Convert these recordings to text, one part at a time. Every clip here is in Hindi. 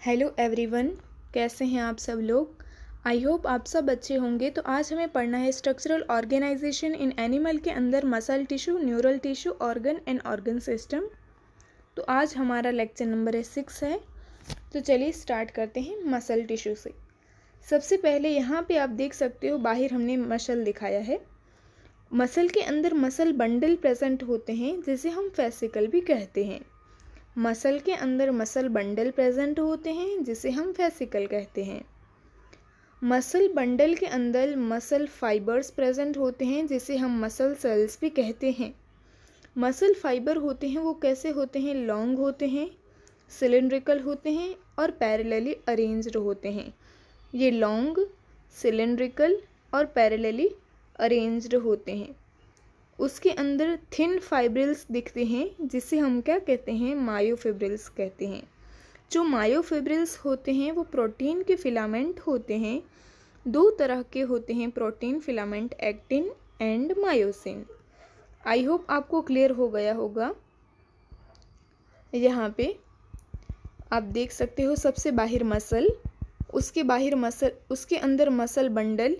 हेलो एवरीवन, कैसे हैं आप सब लोग। आई होप आप सब अच्छे होंगे। तो आज हमें पढ़ना है स्ट्रक्चरल ऑर्गेनाइजेशन इन एनिमल के अंदर muscle tissue, neural tissue, organ and organ system. तो आज हमारा लेक्चर नंबर 6 है। तो चलिए स्टार्ट करते हैं मसल टिश्यू से। सबसे पहले यहाँ पे आप देख सकते हो बाहर हमने मसल दिखाया है। मसल के अंदर मसल बंडल प्रेजेंट होते हैं जिसे हम फेसिकल भी कहते हैं। मसल के अंदर मसल बंडल प्रेजेंट होते हैं जिसे हम फेसिकल कहते हैं। मसल बंडल के अंदर मसल फाइबर्स प्रेजेंट होते हैं जिसे हम मसल सेल्स भी कहते हैं। मसल फाइबर होते हैं वो कैसे होते हैं, लॉन्ग होते हैं, सिलेंड्रिकल होते हैं और पैरेलली अरेंज्ड होते हैं। ये लॉन्ग, सिलेंड्रिकल और पैरेलली अरेंज्ड होते हैं। उसके अंदर थिन फाइब्रिल्स दिखते हैं जिसे हम क्या कहते हैं, मायोफिब्रिल्स कहते हैं। जो मायोफिब्रिल्स होते हैं वो प्रोटीन के फिलामेंट होते हैं। दो तरह के होते हैं protein filament, actin and myosin. I hope आपको क्लियर हो गया होगा। यहाँ पे आप देख सकते हो सबसे बाहर मसल, उसके अंदर मसल बंडल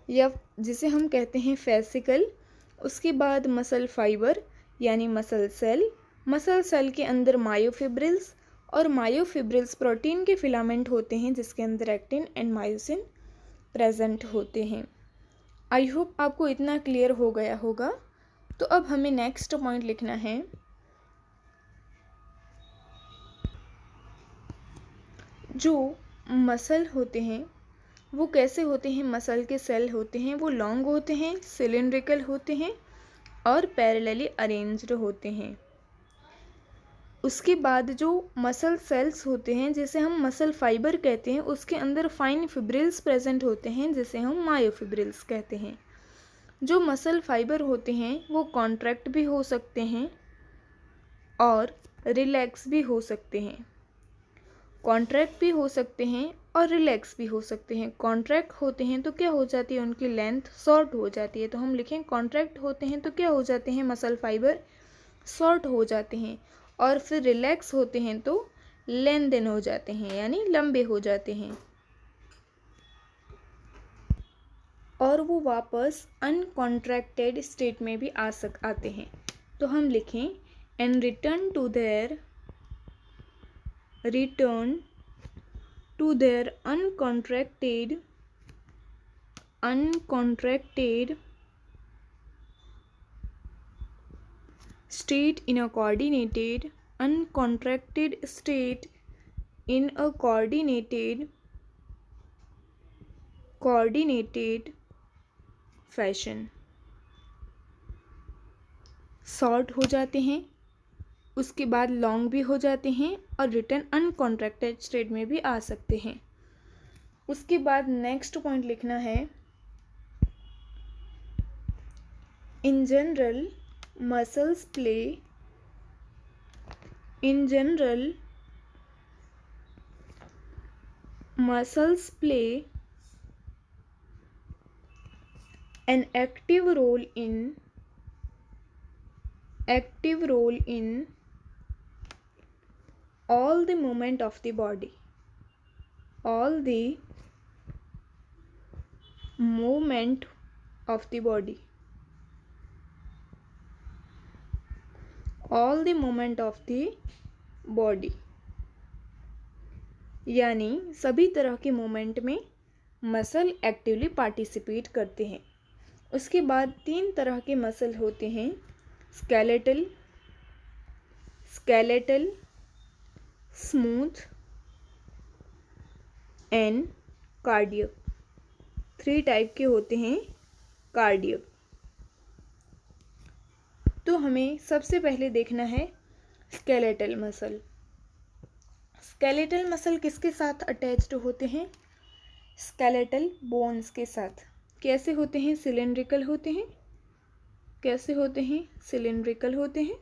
या जिसे हम कहते हैं फेसिकल, उसके बाद मसल फाइबर यानी मसल सेल के अंदर मायोफिब्रिल्स, और मायोफिब्रिल्स प्रोटीन के फिलामेंट होते हैं जिसके अंदर एक्टिन एंड मायोसिन प्रेजेंट होते हैं। आई होप आपको इतना क्लियर हो गया होगा। तो अब हमें नेक्स्ट पॉइंट लिखना है। जो मसल होते हैं वो कैसे होते हैं, मसल के सेल होते हैं वो लॉन्ग होते हैं, सिलेंड्रिकल होते हैं और पैरेलली अरेंज्ड होते हैं। उसके बाद जो मसल सेल्स होते हैं जिसे हम मसल फाइबर कहते हैं, उसके अंदर फाइन फिब्रिल्स प्रेजेंट होते हैं जिसे हम मायोफिब्रिल्स कहते हैं। जो मसल फाइबर होते हैं वो कॉन्ट्रैक्ट भी हो सकते हैं और रिलैक्स भी हो सकते हैं। कॉन्ट्रैक्ट भी हो सकते हैं और रिलैक्स भी हो सकते हैं। कॉन्ट्रैक्ट होते हैं तो क्या हो जाती है, उनकी लेंथ शॉर्ट हो जाती है। तो हम लिखें कॉन्ट्रैक्ट होते हैं तो क्या हो जाते हैं, मसल फाइबर शॉर्ट हो जाते हैं। और फिर रिलैक्स होते हैं तो लेंथन हो जाते हैं यानी लंबे हो जाते हैं और वो वापस अनकॉन्ट्रैक्टेड स्टेट में भी आते हैं। तो हम लिखें and return to their uncontracted state in a coordinated fashion. शॉर्ट हो जाते हैं, उसके बाद लॉन्ग भी हो जाते हैं और रिटर्न अनकॉन्ट्रैक्टेड स्टेट में भी आ सकते हैं। उसके बाद नेक्स्ट पॉइंट लिखना है, in general muscles play an active role in all the movement of the body. All the movement of the body. All the movement of the body यानी सभी तरह के मूवमेंट में मसल एक्टिवली पार्टिसिपेट करते हैं। उसके बाद 3 तरह के मसल होते हैं, skeletal, smooth and cardiac. 3 type के होते हैं कार्डियक। तो हमें सबसे पहले देखना है स्केलेटल मसल। स्केलेटल मसल किसके साथ अटैच्ड होते हैं, स्केलेटल बोन्स के साथ। कैसे होते हैं, सिलेंड्रिकल होते हैं। कैसे होते हैं, सिलेंड्रिकल होते हैं।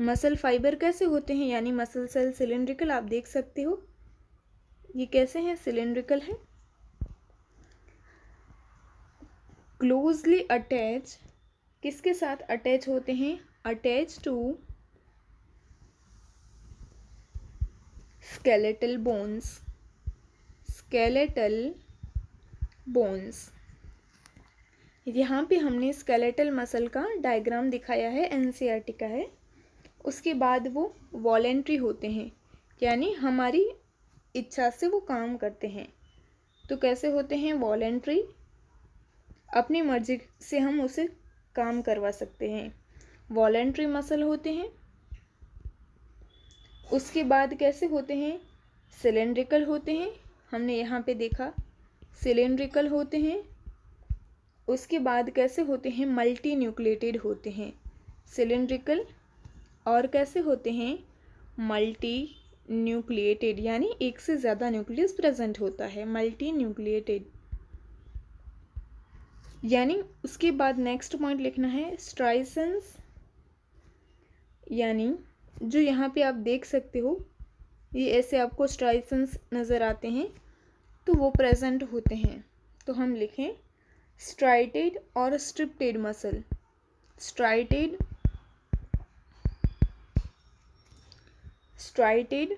मसल फाइबर कैसे होते हैं, यानी मसल सेल सिलेंड्रिकल। आप देख सकते हो ये कैसे हैं, सिलेंड्रिकल है। क्लोजली अटैच किसके साथ अटैच होते हैं, attach to skeletal bones, skeletal bones. यहाँ पे हमने स्केलेटल मसल का डायग्राम दिखाया है, एनसीईआरटी का है। उसके बाद वो वॉलेंट्री होते हैं, यानी हमारी इच्छा से वो काम करते हैं। तो कैसे होते हैं? वॉलेंट्री, अपनी मर्जी से हम उसे काम करवा सकते हैं, वॉलेंट्री मसल होते हैं। उसके बाद कैसे होते हैं? सिलेंड्रिकल होते हैं, हमने यहाँ पे देखा सिलेंड्रिकल होते हैं। उसके बाद कैसे होते हैं? मल्टी न्यूक्लिएटेड होते हैं, सिलेंड्रिकल। और कैसे होते हैं? मल्टी न्यूक्लिएटेड, यानी एक से ज़्यादा न्यूक्लियस प्रेजेंट होता है, मल्टी न्यूक्लिएटेड। यानी उसके बाद नेक्स्ट पॉइंट लिखना है स्ट्राइसन्स, यानी जो यहाँ पे आप देख सकते हो, ये ऐसे आपको स्ट्राइसन्स नज़र आते हैं, तो वो प्रेजेंट होते हैं। तो हम लिखें स्ट्राइटेड और स्ट्रिप्टेड मसल, स्ट्राइटेड, स्ट्राइटेड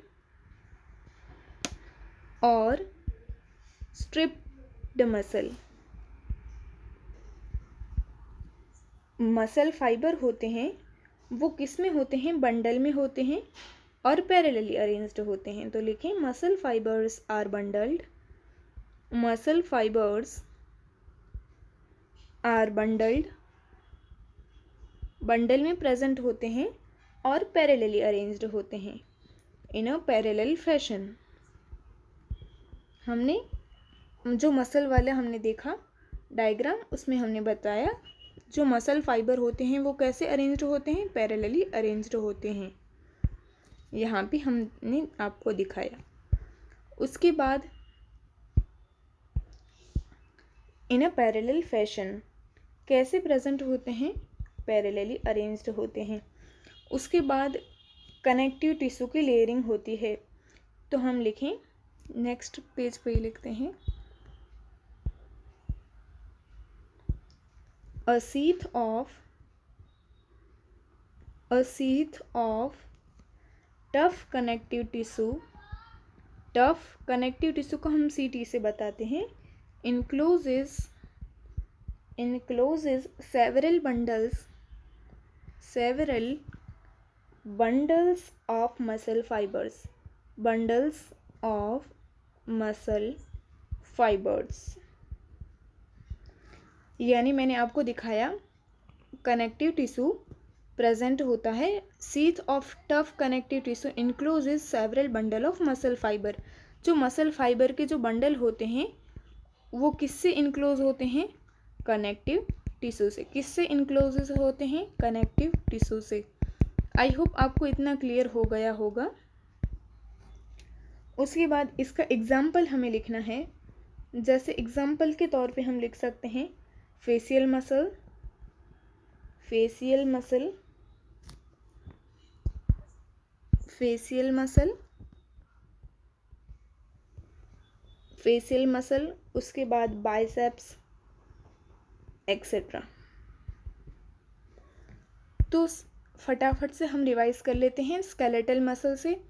और स्ट्रिप्ड मसल। मसल फाइबर होते हैं, वो किस में होते हैं? बंडल में होते हैं और पैरेलली अरेंज्ड होते हैं। तो लिखें muscle fibres are bundled, muscle fibres are bundled, bundle में प्रेजेंट होते हैं और पैरेलली अरेंज्ड होते हैं, इन अ पैरेलल फैशन। हमने जो मसल वाला हमने देखा डायग्राम, उसमें हमने बताया जो मसल फाइबर होते हैं वो कैसे अरेंज्ड होते हैं? पैरेलली अरेंज्ड होते हैं। यहाँ पे हमने आपको दिखाया। उसके बाद इन अ पैरेलल फैशन कैसे प्रेजेंट होते हैं? पैरेलली अरेंज्ड होते हैं। उसके बाद कनेक्टिव टिश्यू की लेयरिंग होती है। तो हम लिखें, नेक्स्ट पेज पे ही लिखते हैं, a sheath of tough connective tissue, tough connective tissue को हम CT से बताते हैं, encloses several bundles of muscle fibers, यानी मैंने आपको दिखाया कनेक्टिव टिश्यू प्रेजेंट होता है, sheath of tough connective tissue includes several bundle of muscle fibre. जो मसल फाइबर के जो बंडल होते हैं वो किससे इंक्लोज होते हैं? कनेक्टिव टिश्यू से। किससे इंक्लोज होते हैं? कनेक्टिव टिश्यू से। आई होप आपको इतना क्लियर हो गया होगा। उसके बाद इसका एग्जाम्पल हमें लिखना है। जैसे एग्जाम्पल के तौर पे हम लिख सकते हैं facial muscle, facial muscle, facial muscle, facial muscle, उसके बाद बाइसेप्स एक्सेट्रा। तो फटाफट से हम रिवाइज कर लेते हैं। स्केलेटल मसल से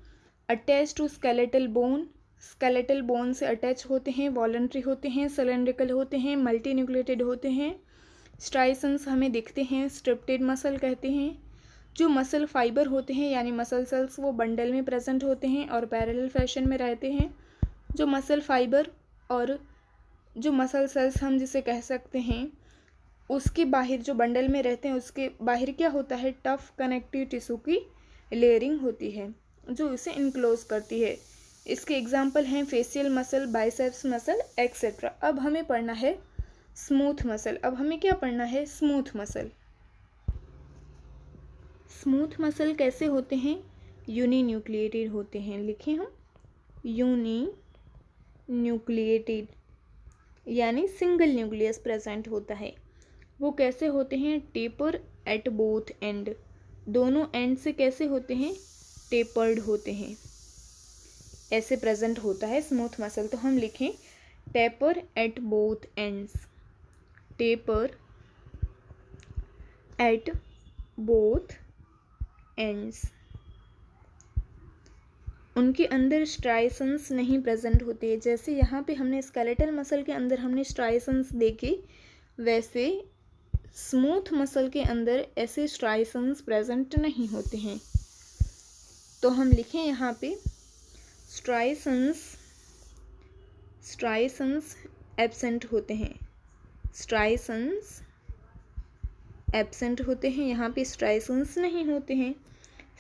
attach to skeletal bone, skeletal bone से अटैच होते हैं, वॉलंटरी होते हैं, सिलेंड्रिकल होते हैं, मल्टी न्यूक्लिएटेड होते हैं, स्ट्राइसन्स हमें दिखते हैं, स्ट्रिप्टेड मसल कहते हैं। जो मसल फाइबर होते हैं यानी मसल सेल्स वो बंडल में प्रेजेंट होते हैं और पैरेलल फैशन में रहते हैं। जो मसल फाइबर और जो मसल सेल्स हम जिसे कह सकते हैं उसके बाहर जो बंडल में रहते हैं उसके बाहर क्या होता है? टफ कनेक्टिव टिश्यू की लेयरिंग होती है जो इसे इनक्लोज करती है। इसके एग्जाम्पल हैं facial muscle, biceps muscle etcetera. अब हमें पढ़ना है स्मूथ मसल। अब हमें क्या पढ़ना है? Smooth muscle. स्मूथ मसल कैसे होते हैं? यूनी न्यूक्लिएटेड होते हैं। लिखें हम यूनी न्यूक्लिएटेड, यानी सिंगल न्यूक्लियस प्रेजेंट होता है। वो कैसे होते हैं? टेपर एट बोथ एंड, दोनों एंड से कैसे होते हैं? टेपर्ड होते हैं, ऐसे प्रेजेंट होता है स्मूथ मसल। तो हम लिखें taper at both ends, taper at both ends. उनके अंदर स्ट्राइसन्स नहीं प्रेजेंट होते। जैसे यहाँ पे हमने स्केलेटल मसल के अंदर हमने स्ट्राइसन्स देखे, वैसे स्मूथ मसल के अंदर ऐसे स्ट्राइसन्स प्रेजेंट नहीं होते हैं। तो हम लिखें यहाँ पे स्ट्राइसन्स एब्सेंट होते हैं, स्ट्राइसन्स एब्सेंट होते हैं, यहाँ पे स्ट्राइसन्स नहीं होते हैं।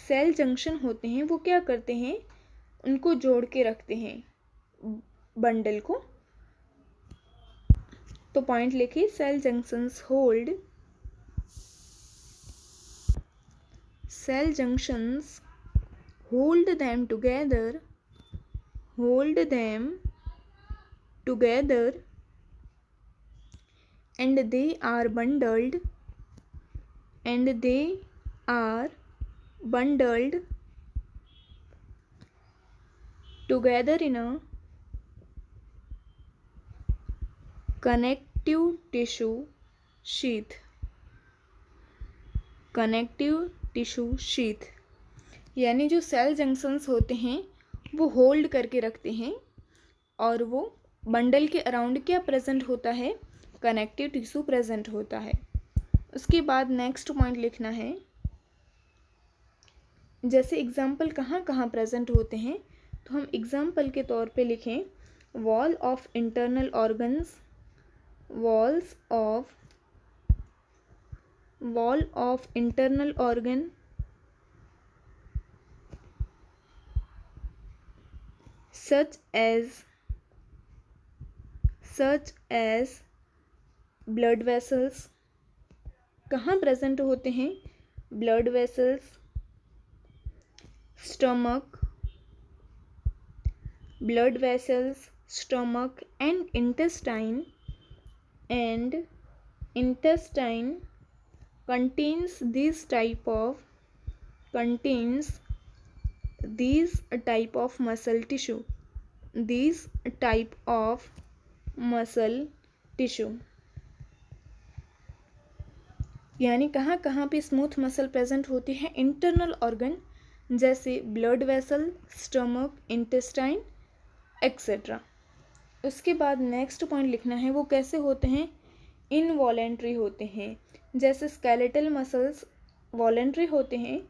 सेल जंक्शन होते हैं, वो क्या करते हैं, उनको जोड़ के रखते हैं बंडल को। तो पॉइंट लिखिए, cell junctions hold them together and they are bundled together in a connective tissue sheath। यानी जो सेल जंक्शंस होते हैं वो होल्ड करके रखते हैं, और वो बंडल के अराउंड क्या प्रेजेंट होता है, कनेक्टिव टिश्यू प्रेजेंट होता है। उसके बाद नेक्स्ट पॉइंट लिखना है, जैसे एग्जाम्पल कहाँ कहाँ प्रेजेंट होते हैं, तो हम एग्जाम्पल के तौर पे लिखें wall of internal organs, wall of internal organ, such as blood vessels। कहाँ प्रेजेंट होते हैं, blood vessels, stomach and intestine contains these type of muscle tissue। यानी कहाँ कहाँ पे स्मूथ मसल प्रेजेंट होती है, इंटरनल ऑर्गन जैसे blood vessel, stomach, intestine etcetera. उसके बाद नेक्स्ट पॉइंट लिखना है, वो कैसे होते हैं, इनवॉलेंट्री होते हैं। जैसे स्केलेटल मसल्स वॉलेंट्री होते हैं,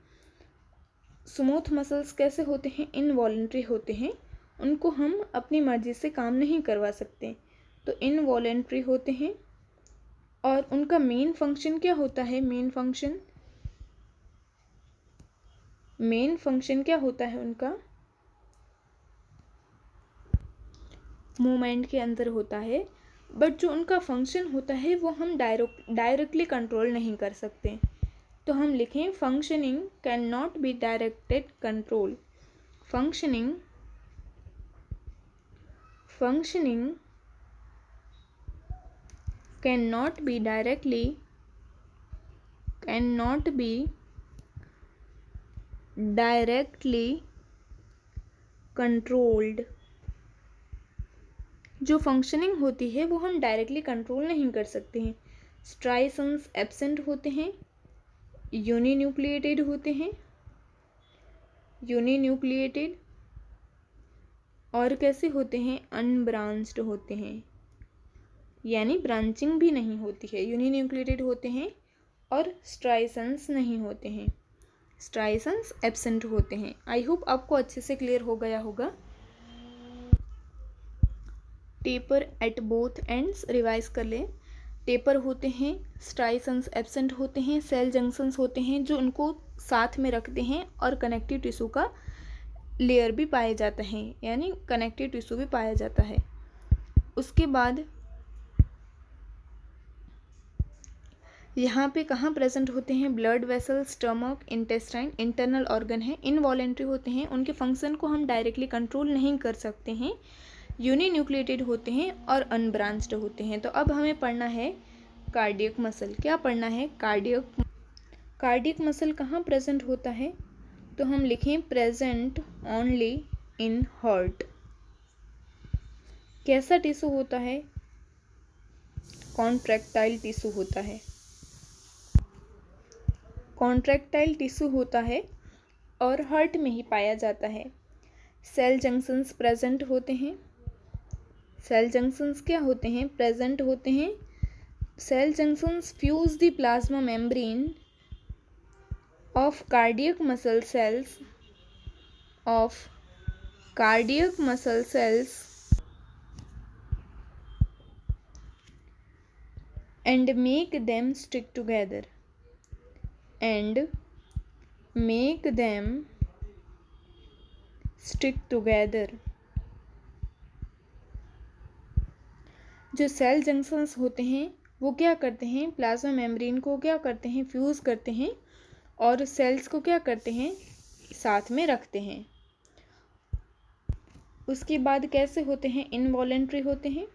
स्मूथ मसल्स कैसे होते हैं, इनवॉलेंट्री होते हैं, उनको हम अपनी मर्जी से काम नहीं करवा सकते, तो इनवॉलेंट्री होते हैं। और उनका मेन फंक्शन क्या होता है, मेन फंक्शन क्या होता है उनका, मूवमेंट के अंदर होता है, बट जो उनका फंक्शन होता है वो हम डायरेक्टली कंट्रोल नहीं कर सकते। तो हम लिखें functioning can not be directed control. Functioning can not be directly controlled. जो फंक्शनिंग होती है वो हम डायरेक्टली कंट्रोल नहीं कर सकते हैं। स्ट्राइसन्स एब्सेंट होते हैं, यूनिन्यूक्लिएटेड होते हैं, और कैसे होते हैं, अनब्रांच्ड होते हैं, यानी ब्रांचिंग भी नहीं होती है। यूनिन्यूक्लिएटेड होते हैं और स्ट्राइसन्स नहीं होते हैं, स्ट्राइसन्स एब्सेंट होते हैं। आई होप आपको अच्छे से क्लियर हो गया होगा। Taper at both ends revise कर लें। टेपर होते हैं, स्ट्राइसन्स एब्सेंट होते हैं, सेल जंक्शंस होते हैं जो उनको साथ में रखते हैं, और कनेक्टिव टिश्यू का लेयर भी पाया जाता है, यानी कनेक्टिव टिश्यू भी पाया जाता है। उसके बाद यहाँ पे कहाँ प्रेजेंट होते हैं, blood vessel, stomach, intestine internal organ है, इनवॉलेंट्री होते हैं, उनके फंक्शन को हम डायरेक्टली कंट्रोल नहीं कर सकते हैं, यूनिन्यूक्लिएटेड होते हैं और अनब्रांच्ड होते हैं। तो अब हमें पढ़ना है कार्डियक मसल। क्या पढ़ना है, कार्डियक मसल कहाँ प्रेजेंट होता है, तो हम लिखें प्रेजेंट ओनली इन हार्ट। कैसा टिश्यू होता है, कॉन्ट्रैक्टाइल टिश्यू होता है, कॉन्ट्रैक्टाइल टिश्यू होता है और हार्ट में ही पाया जाता है। सेल जंक्शंस प्रेजेंट होते हैं। सेल जंक्शंस क्या होते हैं? प्रेजेंट होते हैं। Cell junctions fuse the plasma membrane of cardiac muscle cells and make them stick together जो सेल जंक्शंस होते हैं वो क्या करते हैं? प्लाज्मा मेम्ब्रेन को क्या करते हैं? फ्यूज करते हैं और सेल्स को क्या करते हैं? साथ में रखते हैं। उसके बाद कैसे होते हैं? इनवॉलेंट्री होते हैं।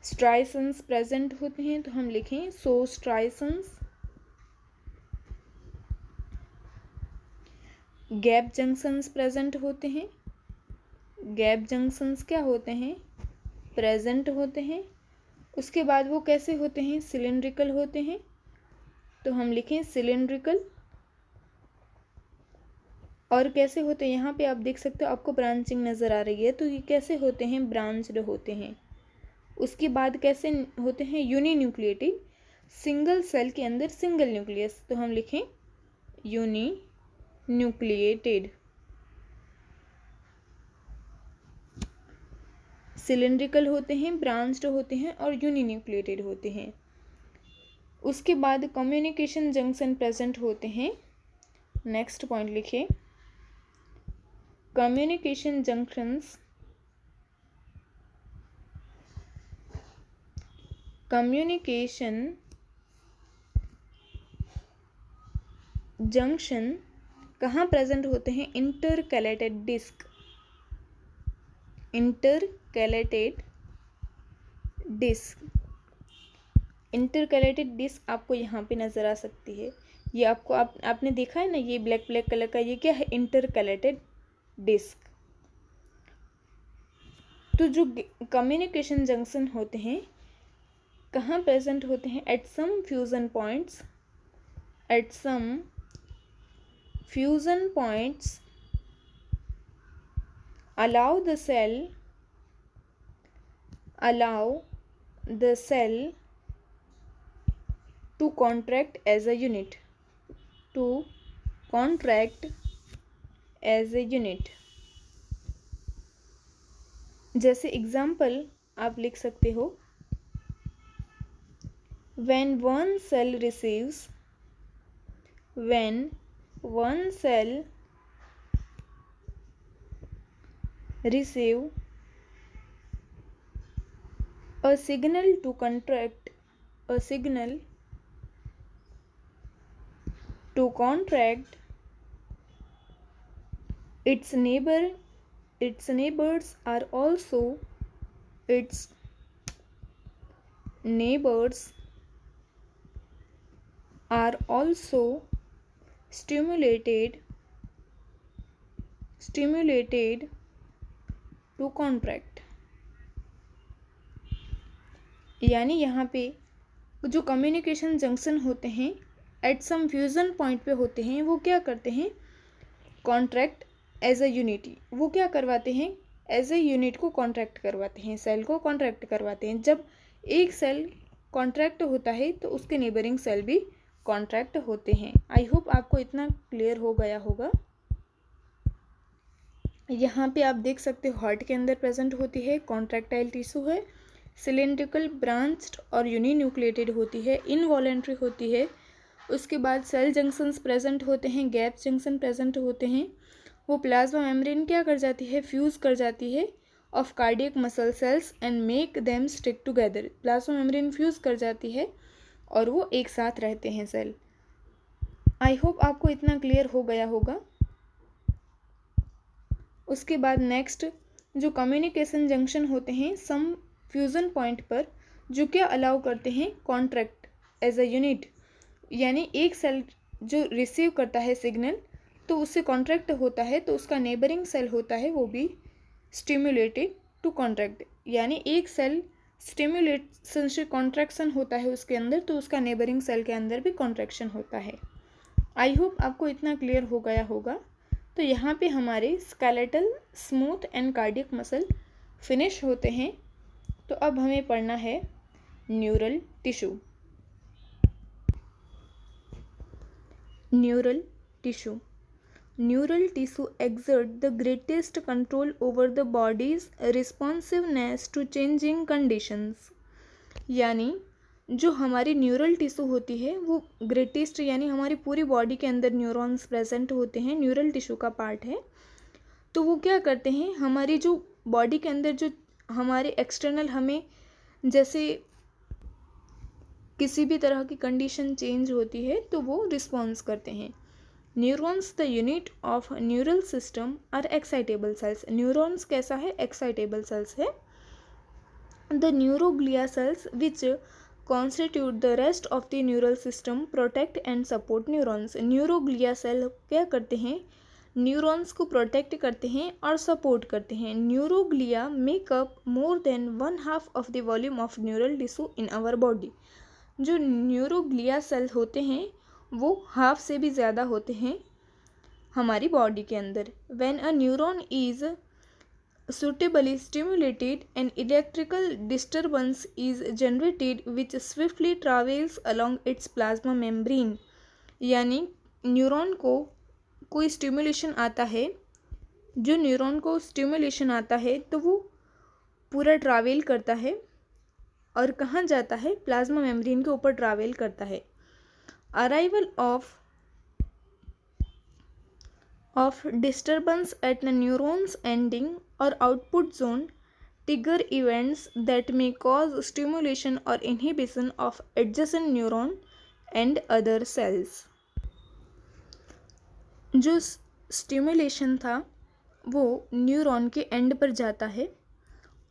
स्ट्राइसन्स प्रेजेंट होते हैं, तो हम लिखें सो स्ट्राइसन्स। गैप जंक्शंस प्रेजेंट होते हैं। गैप जंक्शंस क्या होते हैं? प्रेजेंट होते हैं। उसके बाद वो कैसे होते हैं? सिलिंड्रिकल होते हैं, तो हम लिखें सिलिंड्रिकल। और कैसे होते हैं? यहाँ पे आप देख सकते हो आपको ब्रांचिंग नज़र आ रही है, तो ये कैसे होते हैं? ब्रांच्ड होते हैं। उसके बाद कैसे होते हैं? यूनिन्यूक्लिएटेड, सिंगल सेल के अंदर सिंगल न्यूक्लियस, तो हम लिखें यूनिन्यूक्लिएटेड। सिलिंड्रिकल होते हैं, ब्रांच्ड होते हैं और यूनिन्यूक्लिएटेड होते हैं। उसके बाद कम्युनिकेशन जंक्शन प्रेजेंट होते हैं। नेक्स्ट पॉइंट लिखिए, कम्युनिकेशन जंक्शंस जंक्शन कहाँ प्रेजेंट होते हैं? Intercalated disc. इंटरकैलेटेड डिस्क आपको यहाँ पे नज़र आ सकती है। ये आपको आपने देखा है ना, ये ब्लैक कलर का, ये क्या है? Intercalated disc. तो जो कम्युनिकेशन जंक्शन होते हैं कहाँ प्रेजेंट होते हैं? At some fusion points allow the cell to contract as a unit, जैसे एग्जाम्पल आप लिख सकते हो, when one cell receives a signal to contract its neighbors are also stimulated to contract। यानी यहाँ पे जो कम्युनिकेशन जंक्शन होते हैं एट सम फ्यूजन पॉइंट पे होते हैं, वो क्या करते हैं? Contract as a unit. वो क्या करवाते हैं? एज अ यूनिट को कॉन्ट्रैक्ट करवाते हैं, सेल को कॉन्ट्रैक्ट करवाते हैं। जब एक सेल कॉन्ट्रैक्ट होता है तो उसके नेबरिंग सेल भी कॉन्ट्रैक्ट होते हैं। आई होप आपको इतना क्लियर हो गया होगा। यहाँ पे आप देख सकते हो हार्ट के अंदर प्रेजेंट होती है, कॉन्ट्रैक्टाइल टिश्यू है, सिलिंड्रिकल, ब्रांच्ड और यूनिन्यूक्लिएटेड होती है, इनवॉलेंट्री होती है। उसके बाद सेल जंक्शंस प्रेजेंट होते हैं, गैप जंक्शन प्रेजेंट होते हैं। वो प्लाज्मा मेम्ब्रेन क्या कर जाती है? फ्यूज़ कर जाती है of cardiac muscle cells and make them stick together. Plasma membrane fuse कर जाती है और वो एक साथ रहते हैं सेल। आई होप आपको इतना क्लियर हो गया होगा। उसके बाद नेक्स्ट जो कम्युनिकेशन जंक्शन होते हैं सम फ्यूज़न पॉइंट पर, जो क्या अलाउ करते हैं? Contract as a unit. यानी एक सेल जो रिसीव करता है सिग्नल तो उससे कॉन्ट्रैक्ट होता है, तो उसका नेबरिंग सेल होता है वो भी स्टिमुलेटेड टू कॉन्ट्रैक्ट। यानी एक सेल स्टिमुलेशन से कॉन्ट्रैक्शन होता है उसके अंदर, तो उसका नेबरिंग सेल के अंदर भी कॉन्ट्रैक्शन होता है। आई होप आपको इतना क्लियर हो गया होगा। तो यहाँ पे हमारे skeletal, smooth and cardiac muscle finish होते हैं। तो अब हमें पढ़ना है neural tissue. Neural tissue Neural tissue exert the greatest control over the body's responsiveness to changing conditions। यानी जो हमारी न्यूरल टिश्यू होती है वो ग्रेटेस्ट, यानी हमारी पूरी बॉडी के अंदर न्यूरॉन्स प्रेजेंट होते हैं, न्यूरल टिश्यू का पार्ट है। तो वो क्या करते हैं, हमारी जो बॉडी के अंदर जो हमारे एक्सटर्नल, हमें जैसे किसी भी तरह की कंडीशन चेंज होती है तो वो रिस्पॉन्स करते हैं। Neurons the unit of neural system are excitable cells. Neurons कैसा है, एक्साइटेबल सेल्स है। The neuroglia cells which constitute the rest of the neural system protect and support neurons. Neuroglia cell क्या करते हैं, न्यूरॉन्स को प्रोटेक्ट करते हैं और सपोर्ट करते हैं। Neuroglia make up more than 1/2 of the volume of neural tissue in our body. जो न्यूरोग्लिया सेल होते हैं वो हाफ से भी ज़्यादा होते हैं हमारी बॉडी के अंदर। When a neuron is suitably stimulated, an electrical disturbance is generated which swiftly travels along its plasma membrane। यानी न्यूरॉन को कोई स्टिमुलेशन आता है, जो न्यूरॉन को स्टिमुलेशन आता है तो वो पूरा ट्रैवल करता है और कहाँ जाता है, प्लाज्मा मेम्ब्रेन के ऊपर ट्रैवल करता है। Arrival of disturbance at the neuron's ending or output zone trigger events that may cause stimulation or inhibition of adjacent neuron and other cells। जो स्टिमुलेशन था वो न्यूरॉन के एंड पर जाता है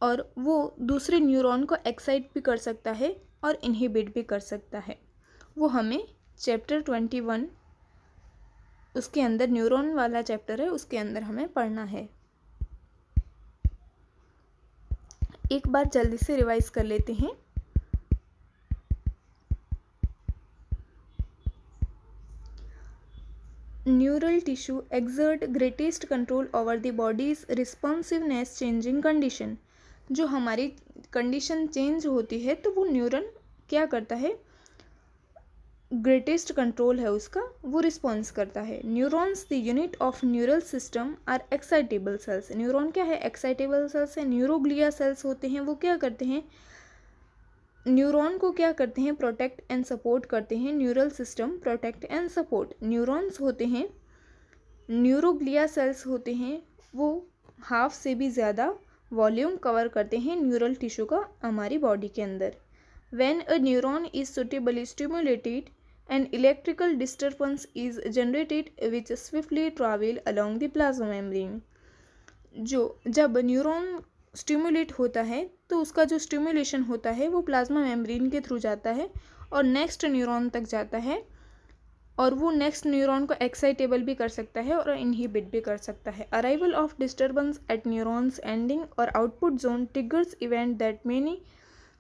और वो दूसरे न्यूरॉन को एक्साइट भी कर सकता है और इनहिबिट भी कर सकता है। वो हमें चैप्टर 21 उसके अंदर न्यूरॉन वाला चैप्टर है, उसके अंदर हमें पढ़ना है। एक बार जल्दी से रिवाइज कर लेते हैं। Neural tissue exert greatest control over the bodies responsiveness changing condition. जो हमारी कंडीशन चेंज होती है तो वो न्यूरॉन क्या करता है, ग्रेटेस्ट कंट्रोल है उसका, वो रिस्पॉन्स करता है। Neurons the unit of neural system are excitable cells. Neuron क्या है, एक्साइटेबल सेल्स है। न्यूरोग्लिया सेल्स होते हैं वो क्या करते हैं, न्यूरॉन को क्या करते हैं, प्रोटेक्ट एंड सपोर्ट करते हैं। Neural system protect and support. Neurons होते हैं, न्यूरोग्लिया सेल्स होते हैं वो हाफ से भी ज़्यादा वॉल्यूम कवर करते हैं न्यूरल टिश्यू का हमारी बॉडी के अंदर। When a neuron is suitably stimulated, an electrical disturbance is generated which swiftly travel along the plasma membrane। जो जब न्यूरॉन स्टिमुलेट होता है तो उसका जो स्टिमुलेशन होता है वो प्लाज्मा मेम्ब्रेन के थ्रू जाता है और नेक्स्ट न्यूरॉन तक जाता है और वो नेक्स्ट न्यूरॉन को एक्साइटेबल भी कर सकता है और इनहिबिट भी कर सकता है। Arrival of disturbance at neurons ending और output zone triggers event that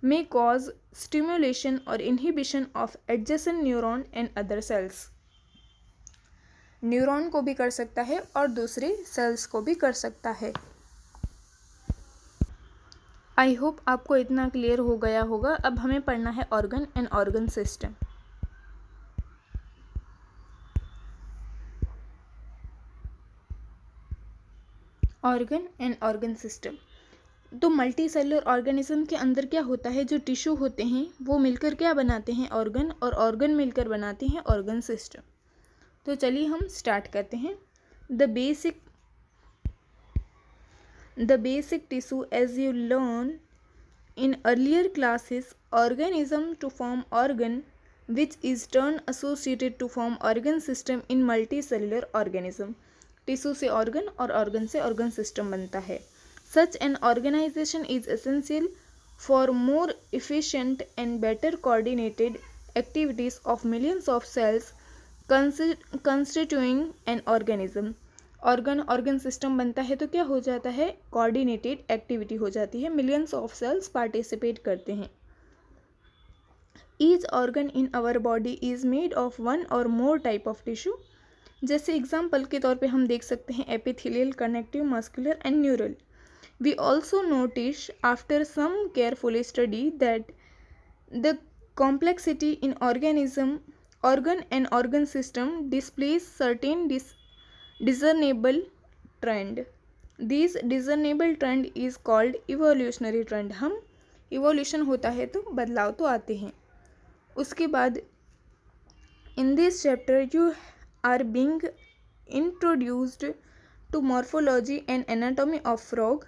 may cause stimulation or inhibition of adjacent neuron and other cells। Neuron को भी कर सकता है और दूसरे सेल्स को भी कर सकता है। आई होप आपको इतना क्लियर हो गया होगा। अब हमें पढ़ना है organ and organ system. Organ and organ system. तो मल्टी सेलुलर ऑर्गेनिज्म के अंदर क्या होता है, जो टिश्यू होते हैं वो मिलकर क्या बनाते हैं, ऑर्गन, और ऑर्गन मिलकर बनाते हैं ऑर्गन सिस्टम। तो चलिए हम स्टार्ट करते हैं। The basic tissue as you learn in earlier classes, organism to form organ which is turn associated to form organ system in multi cellular organism. Tissue से ऑर्गन और ऑर्गन से ऑर्गन सिस्टम बनता है। Such an organization is essential for more efficient and better coordinated activities of millions of cells constituting an organism। Organ system बनता है तो क्या हो जाता है, कोऑर्डिनेटेड एक्टिविटी हो जाती है, मिलियंस ऑफ सेल्स पार्टिसिपेट करते हैं। Each organ in our body is made of one or more type of tissue. जैसे एग्जाम्पल के तौर पे हम देख सकते हैं epithelial, connective, muscular and neural. We also notice after some careful study that the complexity in organ and organ system displays certain discernible trend. These discernible trend is called evolutionary trend. हम evolution होता है तो बदलाव तो आते हैं। उसके बाद in this chapter you are being introduced to morphology and anatomy of frog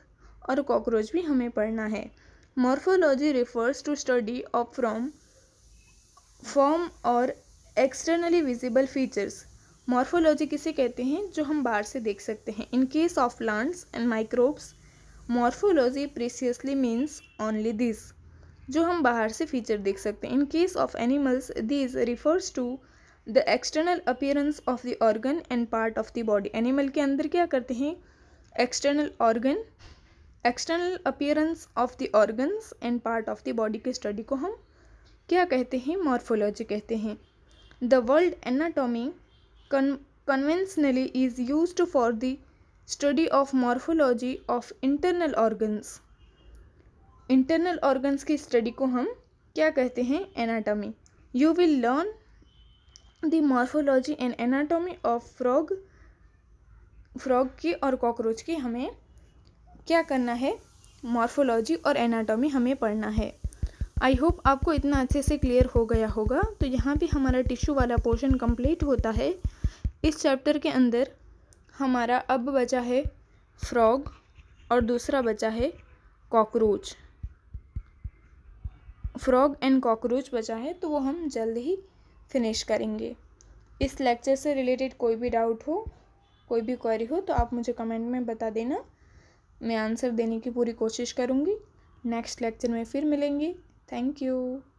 और कॉकरोच भी हमें पढ़ना है। Morphology refers to study of form और एक्सटर्नली विजिबल फीचर्स। मॉर्फोलॉजी किसे कहते हैं? जो हम बाहर से देख सकते हैं। In case of plants and microbes morphology precisely means only this, जो हम बाहर से फीचर देख सकते हैं। In case of animals this refers to the external appearance of the organ and part of the body. Animal के अंदर क्या करते हैं? External organ, external appearance of the organs and part of the body के स्टडी को हम क्या कहते हैं? मॉर्फोलॉजी कहते हैं। The world anatomy conventionally is used for the study of morphology of internal organs. Internal organs की स्टडी को हम क्या कहते हैं? Anatomy. You will learn the morphology and anatomy of frog की और कॉकरोच की हमें क्या करना है? मॉर्फोलॉजी और एनाटॉमी हमें पढ़ना है। आई होप आपको इतना अच्छे से क्लियर हो गया होगा। तो यहाँ पे हमारा टिश्यू वाला पोर्शन कंप्लीट होता है। इस चैप्टर के अंदर हमारा अब बचा है फ्रॉग और दूसरा बचा है कॉकरोच। फ्रॉग एंड कॉकरोच बचा है तो वो हम जल्द ही फिनिश करेंगे। इस लेक्चर से रिलेटेड कोई भी डाउट हो, कोई भी क्वेरी हो तो आप मुझे कमेंट में बता देना। मैं आंसर देने की पूरी कोशिश करूँगी। नेक्स्ट लेक्चर में फिर मिलेंगे। Thank you.